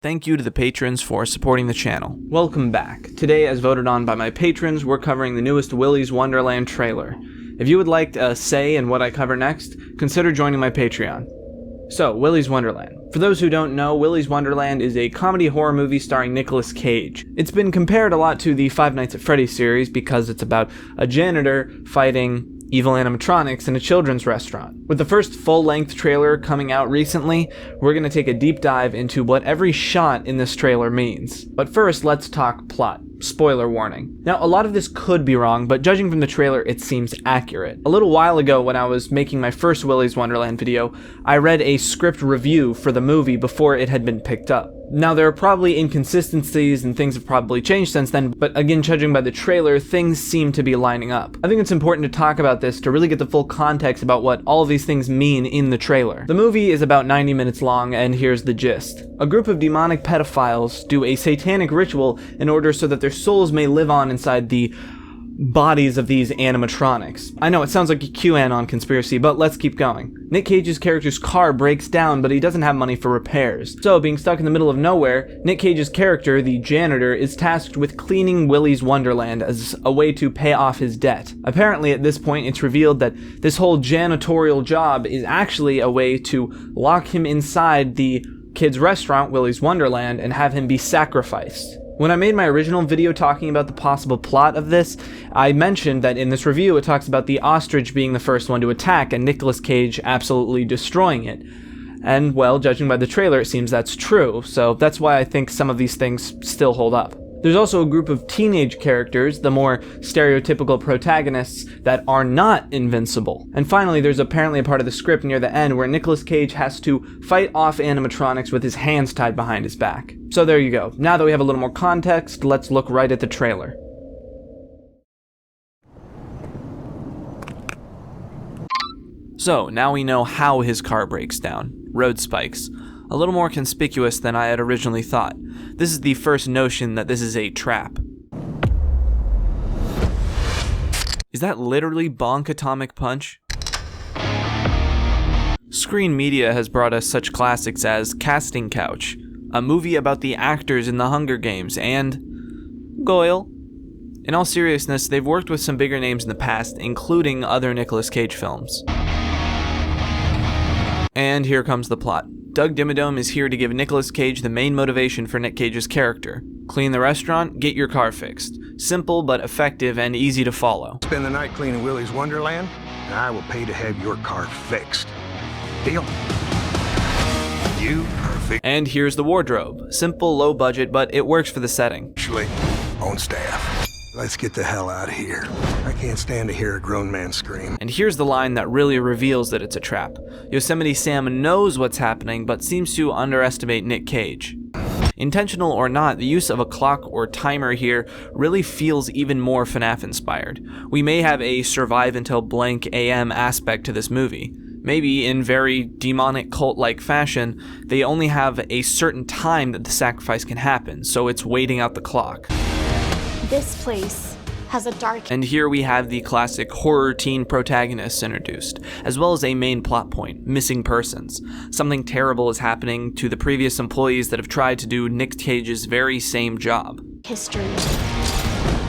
Thank you to the patrons for supporting the channel. Welcome back. Today, as voted on by my patrons, we're covering the newest Willy's Wonderland trailer. If you would like a say in what I cover next, consider joining my Patreon. So, Willy's Wonderland. For those who don't know, Willy's Wonderland is a comedy horror movie starring Nicolas Cage. It's been compared a lot to the Five Nights at Freddy's series because it's about a janitor fighting evil animatronics in a children's restaurant. With the first full-length trailer coming out recently, we're going to take a deep dive into what every shot in this trailer means. But first, let's talk plot. Spoiler warning. Now, a lot of this could be wrong, but judging from the trailer, it seems accurate. A little while ago, when I was making my first Willy's Wonderland video, I read a script review for the movie before it had been picked up. Now, there are probably inconsistencies and things have probably changed since then, but again, judging by the trailer, things seem to be lining up. I think it's important to talk about this to really get the full context about what all of these things mean in the trailer. The movie is about 90 minutes long, and here's the gist. A group of demonic pedophiles do a satanic ritual in order so that their souls may live on inside the bodies of these animatronics. I know, it sounds like a QAnon conspiracy, but let's keep going. Nick Cage's character's car breaks down, but he doesn't have money for repairs. So, being stuck in the middle of nowhere, Nick Cage's character, the janitor, is tasked with cleaning Willy's Wonderland as a way to pay off his debt. Apparently, at this point, it's revealed that this whole janitorial job is actually a way to lock him inside the kid's restaurant, Willy's Wonderland, and have him be sacrificed. When I made my original video talking about the possible plot of this, I mentioned that in this review it talks about the ostrich being the first one to attack and Nicolas Cage absolutely destroying it. And, well, judging by the trailer, it seems that's true, so that's why I think some of these things still hold up. There's also a group of teenage characters, the more stereotypical protagonists, that are not invincible. And finally, there's apparently a part of the script near the end where Nicolas Cage has to fight off animatronics with his hands tied behind his back. So there you go. Now that we have a little more context, let's look right at the trailer. So, now we know how his car breaks down. Road spikes. A little more conspicuous than I had originally thought. This is the first notion that this is a trap. Is that literally Bonk Atomic Punch? Screen media has brought us such classics as Casting Couch, a movie about the actors in the Hunger Games, and Goyle. In all seriousness, they've worked with some bigger names in the past, including other Nicolas Cage films. And here comes the plot. Doug Dimmadome is here to give Nicolas Cage the main motivation for Nick Cage's character. Clean the restaurant, get your car fixed. Simple but effective and easy to follow. Spend the night cleaning Willy's Wonderland, and I will pay to have your car fixed. Deal? You perfect. And here's the wardrobe. Simple, low budget, but it works for the setting. Actually, on staff. Let's get the hell out of here. I can't stand to hear a grown man scream. And here's the line that really reveals that it's a trap. Yosemite Sam knows what's happening, but seems to underestimate Nick Cage. Intentional or not, the use of a clock or timer here really feels even more FNAF inspired. We may have a survive until blank AM aspect to this movie. Maybe in very demonic cult-like fashion, they only have a certain time that the sacrifice can happen, so it's waiting out the clock. This place has a dark... And here we have the classic horror teen protagonists introduced, as well as a main plot point, missing persons. Something terrible is happening to the previous employees that have tried to do Nick Cage's very same job. history.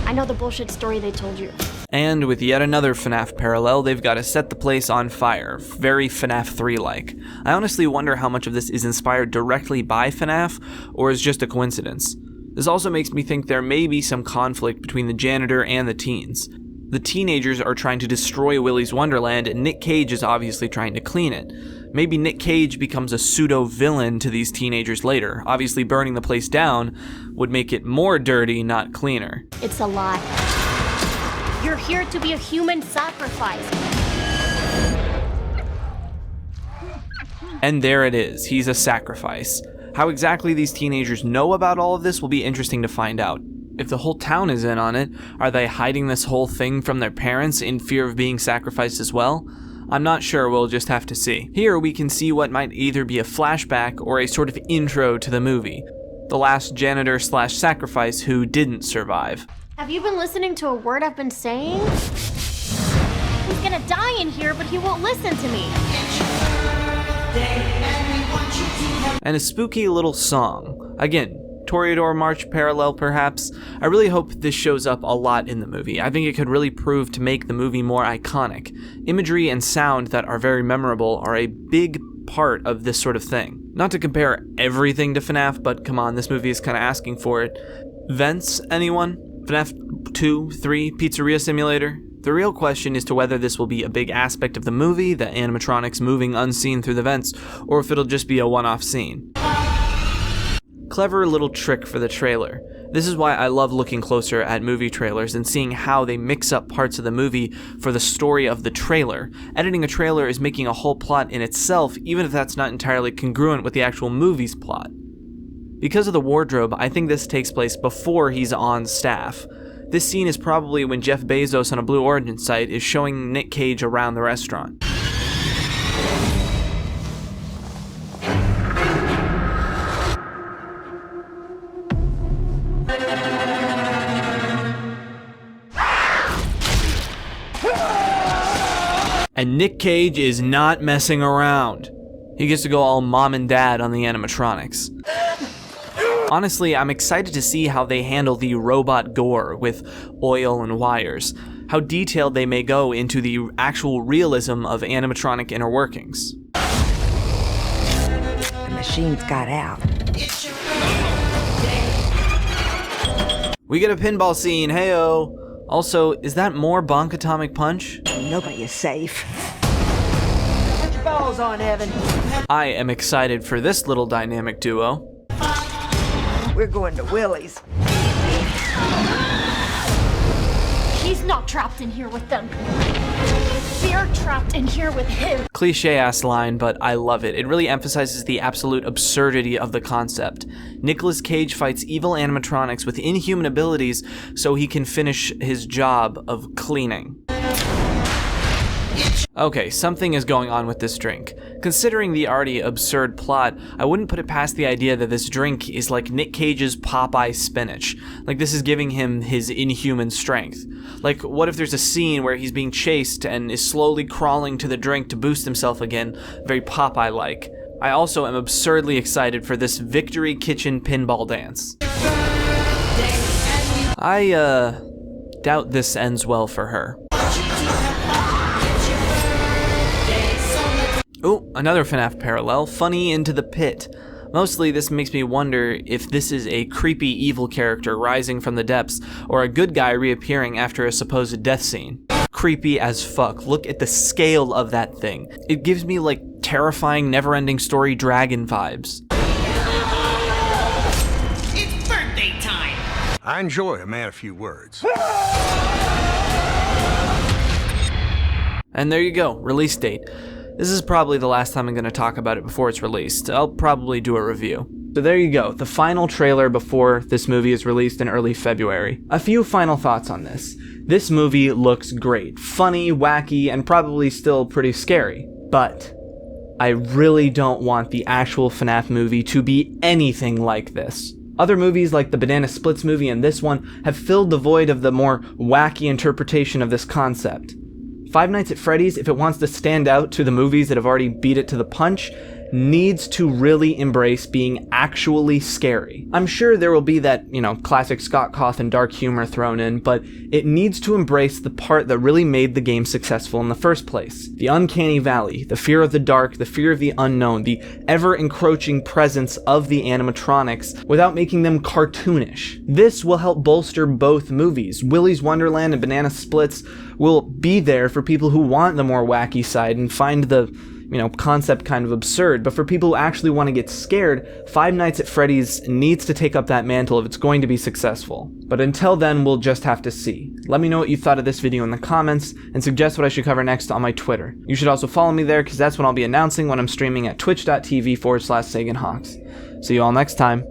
I know the bullshit story they told you. And with yet another FNAF parallel, they've got to set the place on fire, very FNAF 3-like. I honestly wonder how much of this is inspired directly by FNAF, or is just a coincidence. This also makes me think there may be some conflict between the janitor and the teens. The teenagers are trying to destroy Willy's Wonderland, and Nick Cage is obviously trying to clean it. Maybe Nick Cage becomes a pseudo-villain to these teenagers later. Obviously burning the place down would make it more dirty, not cleaner. It's a lie. You're here to be a human sacrifice. And there it is, he's a sacrifice. How exactly these teenagers know about all of this will be interesting to find out. If the whole town is in on it, are they hiding this whole thing from their parents in fear of being sacrificed as well? I'm not sure, we'll just have to see. Here we can see what might either be a flashback or a sort of intro to the movie. The last janitor/sacrifice who didn't survive. Have you been listening to a word I've been saying? He's gonna die in here, but he won't listen to me. And a spooky little song. Again, Toreador March parallel perhaps. I really hope this shows up a lot in the movie. I think it could really prove to make the movie more iconic. Imagery and sound that are very memorable are a big part of this sort of thing. Not to compare everything to FNAF, but come on, this movie is kind of asking for it. Vents, anyone? FNAF 2, 3, Pizzeria Simulator? The real question is to whether this will be a big aspect of the movie, the animatronics moving unseen through the vents, or if it'll just be a one-off scene. Clever little trick for the trailer. This is why I love looking closer at movie trailers and seeing how they mix up parts of the movie for the story of the trailer. Editing a trailer is making a whole plot in itself, even if that's not entirely congruent with the actual movie's plot. Because of the wardrobe, I think this takes place before he's on staff. This scene is probably when Jeff Bezos on a Blue Origin site is showing Nick Cage around the restaurant. And Nick Cage is not messing around. He gets to go all mom and dad on the animatronics. Honestly, I'm excited to see how they handle the robot gore with oil and wires, how detailed they may go into the actual realism of animatronic inner workings. The machines got out. We get a pinball scene, heyo! Also, is that more Bonk Atomic Punch? Nobody is safe. Put your balls on, Evan. I am excited for this little dynamic duo. We're going to Willy's. He's not trapped in here with them. They're trapped in here with him. Cliche-ass line, but I love it. It really emphasizes the absolute absurdity of the concept. Nicolas Cage fights evil animatronics with inhuman abilities so he can finish his job of cleaning. Okay, something is going on with this drink. Considering the already absurd plot, I wouldn't put it past the idea that this drink is like Nick Cage's Popeye spinach. Like this is giving him his inhuman strength. Like what if there's a scene where he's being chased and is slowly crawling to the drink to boost himself again, very Popeye-like. I also am absurdly excited for this Victory Kitchen pinball dance. I doubt this ends well for her. Oh, another FNAF parallel, Funny into the Pit. Mostly this makes me wonder if this is a creepy evil character rising from the depths, or a good guy reappearing after a supposed death scene. Creepy as fuck. Look at the scale of that thing. It gives me like terrifying never-ending story dragon vibes. It's birthday time! I enjoy a man of few words. And there you go, release date. This is probably the last time I'm going to talk about it before it's released. I'll probably do a review. So there you go, the final trailer before this movie is released in early February. A few final thoughts on this. This movie looks great. Funny, wacky, and probably still pretty scary. But I really don't want the actual FNAF movie to be anything like this. Other movies like the Banana Splits movie and this one have filled the void of the more wacky interpretation of this concept. Five Nights at Freddy's, if it wants to stand out to the movies that have already beat it to the punch, needs to really embrace being actually scary. I'm sure there will be that, classic Scott Cawthon dark humor thrown in, but it needs to embrace the part that really made the game successful in the first place. The uncanny valley, the fear of the dark, the fear of the unknown, the ever-encroaching presence of the animatronics without making them cartoonish. This will help bolster both movies. Willy's Wonderland and Banana Splits will be there for people who want the more wacky side and find the concept kind of absurd, but for people who actually want to get scared, Five Nights at Freddy's needs to take up that mantle if it's going to be successful. But until then, we'll just have to see. Let me know what you thought of this video in the comments, and suggest what I should cover next on my Twitter. You should also follow me there, because that's when I'll be announcing when I'm streaming at twitch.tv/SaganHawks. See you all next time.